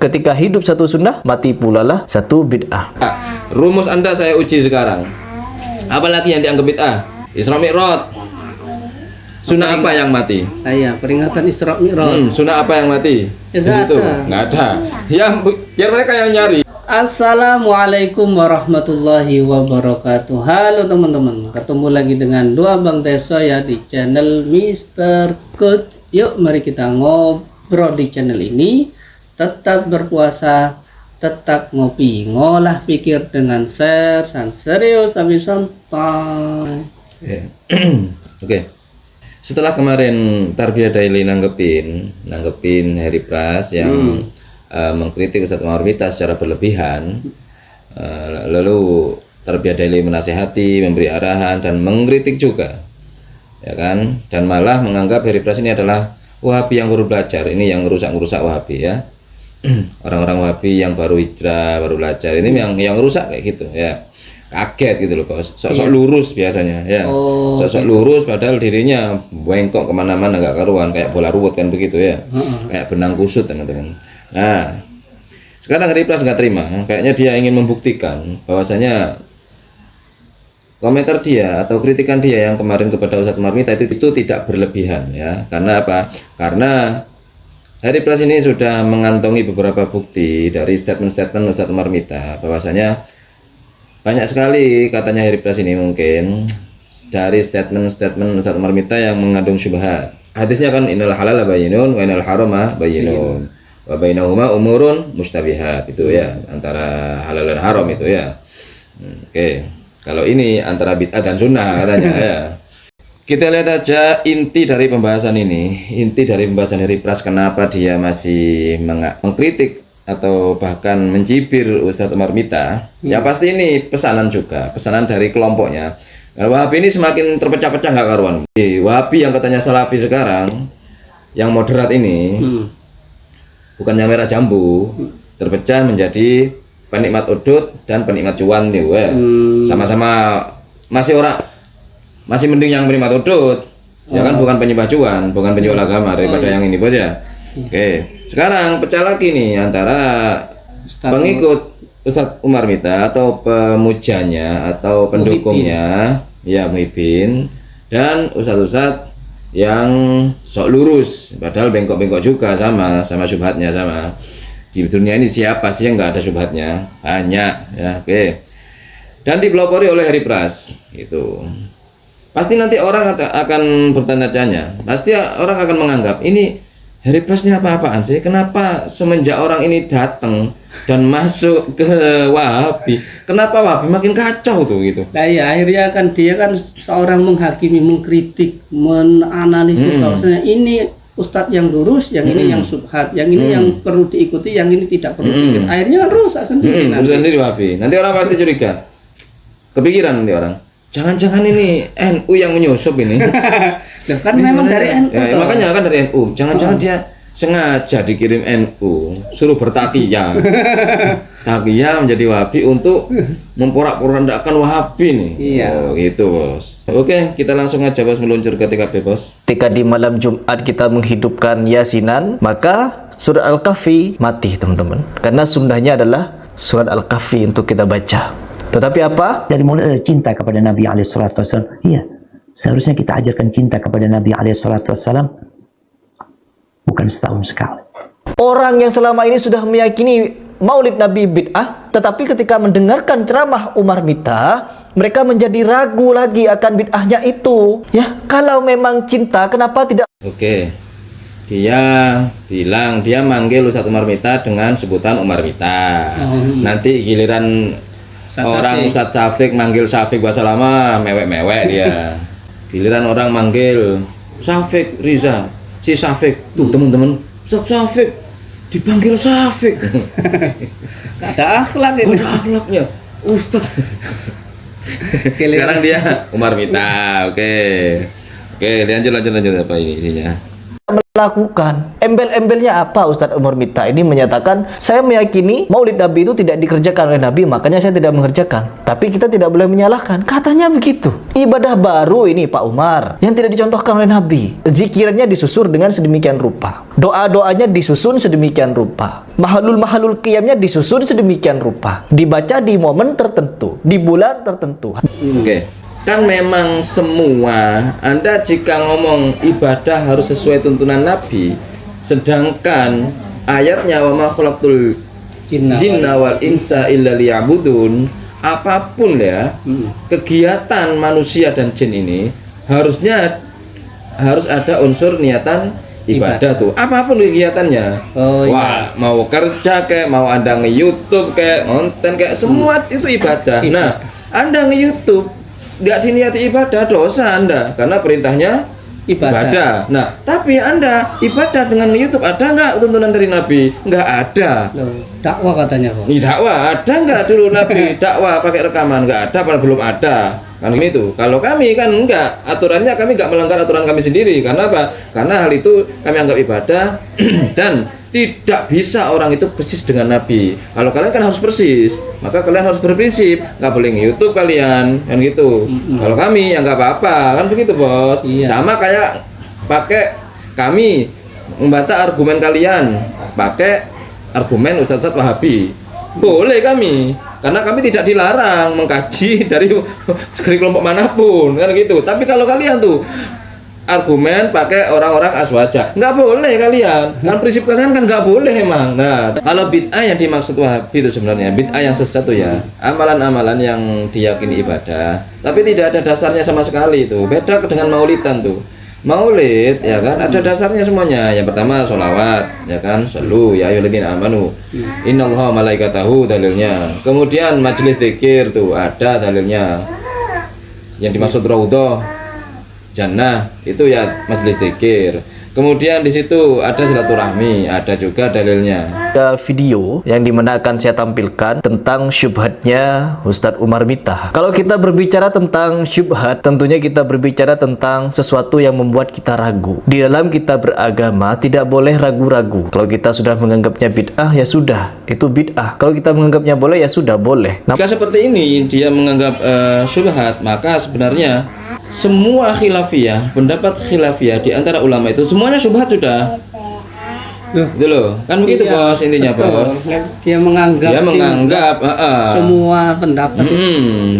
ketika hidup satu sunnah, mati pula lah satu bid'ah. Rumus Anda saya uji sekarang. Apalagi yang dianggap bid'ah? Isra Mi'raj. Sunnah apa yang mati? Iya, peringatan Isra Mi'raj. Sunnah apa yang mati? Ya, di situ nggak ada. Ya, biar mereka yang nyari. Assalamualaikum warahmatullahi wabarakatuh. Halo teman-teman, ketemu lagi dengan dua Bang Deso ya di channel Mr. Coach. Yuk mari kita ngobrol di channel ini. Tetap berpuasa, tetap ngopi, ngolah pikir dengan share dan serius tapi santai. Oke. Setelah kemarin Tarbiyah Daily nanggepin Harry Pras yang mengkritik Ustadz Umar Mita secara berlebihan, lalu Tarbiyah Daily menasihati, memberi arahan dan mengkritik juga, ya kan? Dan malah menganggap Harry Pras ini adalah Wahabi yang baru belajar, ini yang ngerusak Wahabi ya. Orang-orang Wahabi yang baru hijrah, baru belajar, ini yang rusak kayak gitu ya. Kaget gitu loh, sok-sok lurus biasanya ya, sok-sok lurus padahal dirinya bengkok kemana-mana nggak karuan, kayak bola ruwet kan begitu ya, kayak benang kusut teman-teman. Nah sekarang Harry Pras nggak terima, kayaknya dia ingin membuktikan bahwasanya komentar dia atau kritikan dia yang kemarin kepada Ustadz Umar Mita itu tidak berlebihan ya. Karena apa? Karena Harry Pras ini sudah mengantongi beberapa bukti dari statement-statement Ustadz Umar Mita bahwasanya banyak sekali katanya Harry Pras ini mungkin dari statement-statement Ustadz Umar Mita yang mengandung syubhat. Hadisnya kan innal halala bayyinun wa innal harama bayyinun wa bainahuma umurun mustabihat, itu ya, antara halal dan haram itu ya. Oke. Kalau ini antara bid'ah dan sunnah katanya ya. Kita lihat aja inti dari pembahasan ini. Inti dari pembahasan Harry Pras, kenapa dia masih mengkritik atau bahkan mencibir Ustadz Umar Mita. Ya pasti ini pesanan juga, pesanan dari kelompoknya. Nah, Wahabi ini semakin terpecah-pecah nggak karuan. Wahabi yang katanya salafi sekarang, yang moderat ini, bukan yang merah jambu, terpecah menjadi penikmat udut dan penikmat cuan nih, sama-sama masih mending yang penikmat udut, ya kan, bukan penyembah cuan, bukan penjual agama daripada yang ini bos ya. Oke, sekarang pecah lagi nih antara pengikut Ustadz Umar Mita atau pemujanya atau pendukungnya, ya Muhibin, dan ustadz-ustadz yang sok lurus, padahal bengkok-bengkok juga, sama syubhatnya sama. Di dunia ini siapa sih yang nggak ada syubhatnya? Banyak ya, oke. Dan dipelopori oleh Harry Pras itu. Pasti nanti orang akan bertanya-tanya, pasti orang akan menganggap ini Harry Pras ini apa-apaan sih? Kenapa semenjak orang ini datang dan masuk ke Wahabi, kenapa Wahabi makin kacau tuh gitu? Nah ya akhirnya kan dia kan seorang menghakimi, mengkritik, menganalisis bahwasanya ini ustadz yang lurus, yang ini yang subhat, yang ini yang perlu diikuti, yang ini tidak perlu diikuti. Akhirnya kan rusak sendiri. Rusak sendiri Wahabi. Nanti orang pasti curiga, kepikiran nanti orang, jangan-jangan ini NU yang menyusup ini. Loh, kan ini memang dari NU. Ya, makanya kan dari NU. Jangan-jangan dia sengaja dikirim NU, suruh bertakiyah. Takiyah menjadi Wahabi untuk memporak-porandakan Wahabi nih. Iya. Oh, gitu, Bos. Oke, kita langsung aja Bos meluncur ke TKP, Bos. Ketika di malam Jumat kita menghidupkan Yasinan, maka surat Al-Kahfi mati teman-teman. Karena sunnahnya adalah surat Al-Kahfi untuk kita baca. Tetapi apa? Dari mulai cinta kepada Nabi SAW. Iya, seharusnya kita ajarkan cinta kepada Nabi SAW bukan setahun sekali. Orang yang selama ini sudah meyakini Maulid Nabi bid'ah, tetapi ketika mendengarkan ceramah Umar Mita, mereka menjadi ragu lagi akan bid'ahnya itu. Ya, kalau memang cinta, kenapa tidak? Oke. Dia bilang dia manggil Ustadz Umar Mita dengan sebutan Umar Mita. Nanti giliran orang Ustadz Syafiq manggil Syafiq bahasa lama, mewek-mewek dia. Giliran orang manggil Syafiq Riza, si Syafiq tuh teman-teman, Ustadz Syafiq dipanggil Syafiq. Gak ada akhlak ini. Ada akhlaknya Ustadz. Sekarang dia Umar Mita. Oke, lanjut apa ini isinya? lakukan. Embel-embelnya apa Ustadz Umar Miftah ini menyatakan, saya meyakini maulid Nabi itu tidak dikerjakan oleh Nabi, makanya saya tidak mengerjakan. Tapi kita tidak boleh menyalahkan. Katanya begitu. Ibadah baru ini Pak Umar yang tidak dicontohkan oleh Nabi. Zikirnya disusun dengan sedemikian rupa. Doa-doanya disusun sedemikian rupa. Mahalul qiyamnya disusun sedemikian rupa. Dibaca di momen tertentu, di bulan tertentu. Oke. Kan memang semua Anda jika ngomong ibadah harus sesuai tuntunan Nabi, sedangkan ayatnya wa ma khalaqtul jinna wal insa illa liya'budun, apapun ya kegiatan manusia dan jin ini harus ada unsur niatan ibadah tuh, apapun kegiatannya. Wah, mau kerja kayak, mau Anda nge-YouTube kayak, konten kayak, semua itu ibadah. Nah, Anda nge-YouTube nggak diniati ibadah, dosa Anda, karena perintahnya ibadah. Nah, tapi Anda ibadah dengan YouTube, ada nggak tuntunan dari Nabi? Nggak ada. Dakwah katanya kok. Dakwah ada nggak dulu Nabi dakwah pakai rekaman? Nggak ada, padahal belum ada. Kan gitu. Kalau kami kan enggak, aturannya kami nggak melanggar aturan kami sendiri. Karena apa? Karena hal itu kami anggap ibadah dan tidak bisa orang itu persis dengan Nabi. Kalau kalian kan harus persis, maka kalian harus berprinsip, nggak boleh nge-YouTube kalian, kan gitu. Kalau kami ya nggak apa-apa, kan begitu bos. Iya. Sama kayak pakai kami membantah argumen kalian, pakai argumen Ustadz Wahabi, boleh kami, karena kami tidak dilarang mengkaji dari kelompok manapun, kan gitu. Tapi kalau kalian tuh argumen pakai orang-orang aswaja, nggak boleh kalian, kan prinsip kalian kan nggak boleh emang. Nah, kalau bid'ah yang dimaksud Wahabi itu sebenarnya bid'ah yang sesat tuh ya, amalan-amalan yang diyakini ibadah tapi tidak ada dasarnya sama sekali. Itu beda dengan maulidan tuh. Maulid ya kan ada dasarnya semuanya. Yang pertama sholawat ya kan, shollu ya ayyuhalladzina amanu innallaha malaikatahu, dalilnya. Kemudian majelis zikir tuh ada dalilnya, yang dimaksud raudhah jannah itu ya majelis zikir. Kemudian di situ ada silaturahmi, ada juga dalilnya. Ada video yang dimana akan saya tampilkan tentang syubhatnya Ustadz Umar Miftah. Kalau kita berbicara tentang syubhat, tentunya kita berbicara tentang sesuatu yang membuat kita ragu. Di dalam kita beragama tidak boleh ragu-ragu. Kalau kita sudah menganggapnya bid'ah, ya sudah, itu bid'ah. Kalau kita menganggapnya boleh, ya sudah boleh. Jika seperti ini dia menganggap syubhat, maka sebenarnya semua khilafiyah, pendapat khilafiyah di antara ulama itu semuanya syubhat sudah. Gitu loh. Kan begitu Iya, bos, intinya betul. bos. Dia menganggap semua pendapat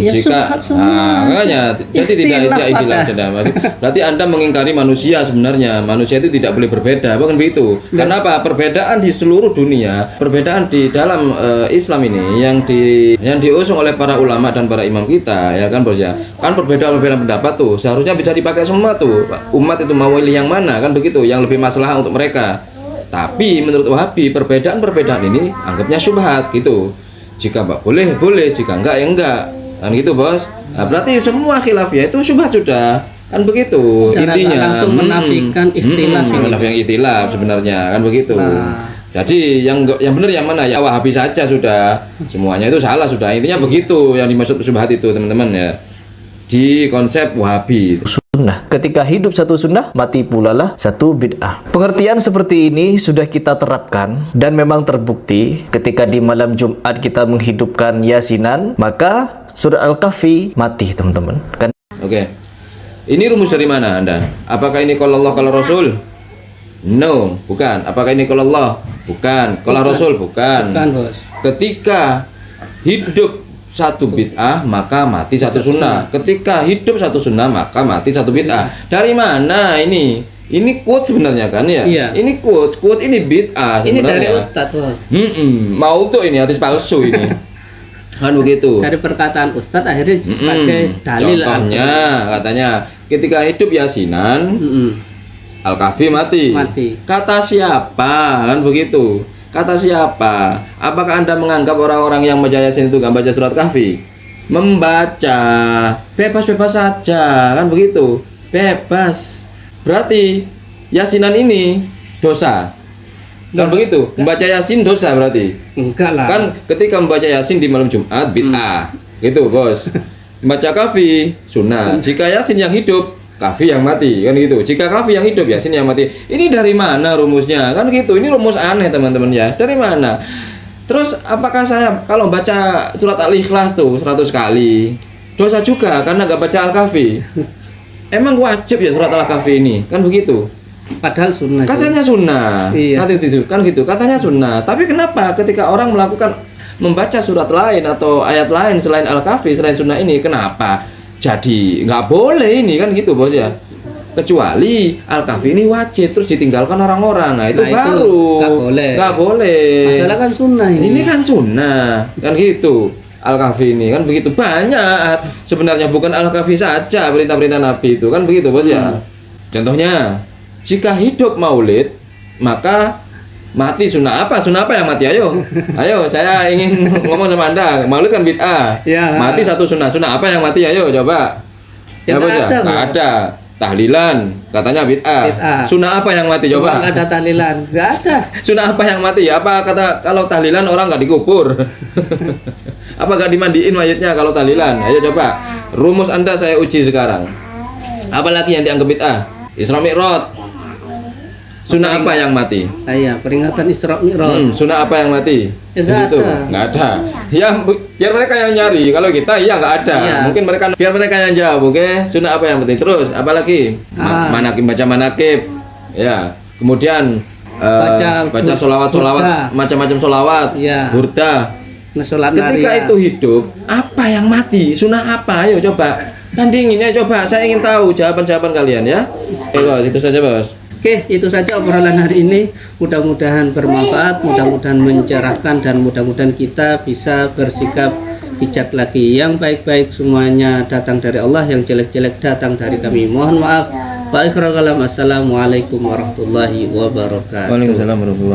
ya jika syubhat semua. makanya jadi tidak ikhtilaf sudah. Berarti Anda mengingkari manusia sebenarnya. Manusia itu tidak boleh berbeda, bukan begitu. Karena apa? Perbedaan di seluruh dunia, perbedaan di dalam Islam ini yang diusung oleh para ulama dan para imam kita, ya kan bos ya. Kan perbedaan pendapat tuh seharusnya bisa dipakai semua tuh. Umat itu mau pilih yang mana, kan begitu, yang lebih masalah untuk mereka. Tapi menurut Wahabi perbedaan ini anggapnya syubhat gitu. Jika boleh, jika enggak ya enggak. Kan gitu bos. Nah, berarti semua khilafiyah itu syubhat sudah. Kan begitu. Secara intinya langsung menafikan ikhtilaf ini. menafikan ikhtilaf sebenarnya, kan begitu. Jadi yang benar yang mana? Ya Wahabi saja sudah. Semuanya itu salah sudah. Intinya begitu yang dimaksud syubhat itu teman-teman ya. Di konsep Wahabi. Sunnah. Ketika hidup satu sunnah, mati pula lah satu bid'ah. Pengertian seperti ini sudah kita terapkan dan memang terbukti ketika di malam Jumat kita menghidupkan Yasinan, maka surah Al-Kahfi mati teman-teman. Kan? Oke. Ini rumus dari mana Anda? Apakah ini kalau Allah kalau Rasul? No, bukan. Apakah ini kalau Allah? Bukan. Kalau Rasul? Bukan. Bukan bos. Ketika hidup satu bid'ah maka mati satu sunnah. Ketika hidup satu sunnah maka mati satu bid'ah. Dari mana ini? Ini quote sebenarnya kan ya? Iya. Ini quote ini bid'ah Ini sebenarnya. dari Ustadz bos. Mau tuh ini hadis palsu ini. Kan begitu. Dari perkataan Ustadz akhirnya sebagai dalil. Contohnya katanya ketika hidup Yasinan Al-Kahfi mati. Kata siapa? Kan begitu. Kata siapa? Apakah Anda menganggap orang-orang yang membaca Yasin itu gak baca surat Kahfi? Membaca, bebas-bebas saja, kan begitu. Bebas. Berarti Yasinan ini dosa. Kan begitu? Membaca Yasin dosa berarti. Enggak lah. Kan ketika membaca Yasin di malam Jumat bid'ah. Gitu, Bos. Membaca Kahfi sunnah. Jika Yasin yang hidup Kahfi yang mati kan gitu. Jika Kahfi yang hidup, Yasin yang mati. Ini dari mana rumusnya? Kan gitu. Ini rumus aneh teman-teman ya. Dari mana? Terus apakah saya kalau baca surat Al-Ikhlas tuh 100 kali dosa juga karena nggak baca Al-Kahfi? Emang wajib ya surat Al-Kahfi ini? Kan begitu. Padahal sunnah. Katanya sunnah. Iya. Kan gitu. Katanya sunnah. Tapi kenapa ketika orang membaca surat lain atau ayat lain selain Al-Kahfi, selain sunnah ini, kenapa jadi nggak boleh ini kan gitu bos ya? Kecuali Al-Kahfi ini wajib terus ditinggalkan orang-orang, nah itu baru nggak boleh. Masalah kan sunnah ini. Ini kan sunnah kan gitu. Al-Kahfi ini kan begitu banyak sebenarnya, bukan Al-Kahfi saja perintah-perintah Nabi itu kan begitu bos ya. Contohnya jika hidup maulid maka mati sunnah apa? Sunnah apa yang mati? Ayo, saya ingin ngomong sama Anda. Maulid kan bid'ah. Ya. Mati satu sunnah. Sunnah apa yang mati? Ayo coba. Ya, bos ya? Nggak ada. Tahlilan katanya bid'ah. Sunnah apa yang mati? Coba. Nggak ada tahlilan. Nggak ada. Sunnah apa yang mati? Apa kata kalau tahlilan orang nggak dikubur? Apa nggak dimandiin mayatnya kalau tahlilan? Ayo coba. Rumus Anda saya uji sekarang. Apalagi yang dianggap bid'ah? Isra Mi'raj. Sunnah apa yang mati? Iya, peringatan Isra Mi'raj. Sunnah apa yang mati? Ya, di situ nggak ada. Ya biar mereka yang nyari. Kalau kita ya nggak ada. Iya. Mungkin biar mereka yang jawab. Oke, sunnah apa yang mati? Terus apalagi? Baca manakib. Ya. Kemudian baca solawat, macam-macam solawat. Ya. Burda. Ketika Naria. itu hidup, apa yang mati? Sunnah apa? Ayo coba. Bandingin ya coba. Saya ingin tahu jawaban-jawaban kalian ya. Bos, itu saja bos. Oke, itu saja obrolan hari ini. Mudah-mudahan bermanfaat, mudah-mudahan mencerahkan, dan mudah-mudahan kita bisa bersikap bijak lagi. Yang baik-baik semuanya datang dari Allah, yang jelek-jelek datang dari kami. Mohon maaf. Wa akhiru kalam. Assalamualaikum warahmatullahi wabarakatuh. Waalaikumsalam warahmatullahi wabarakatuh.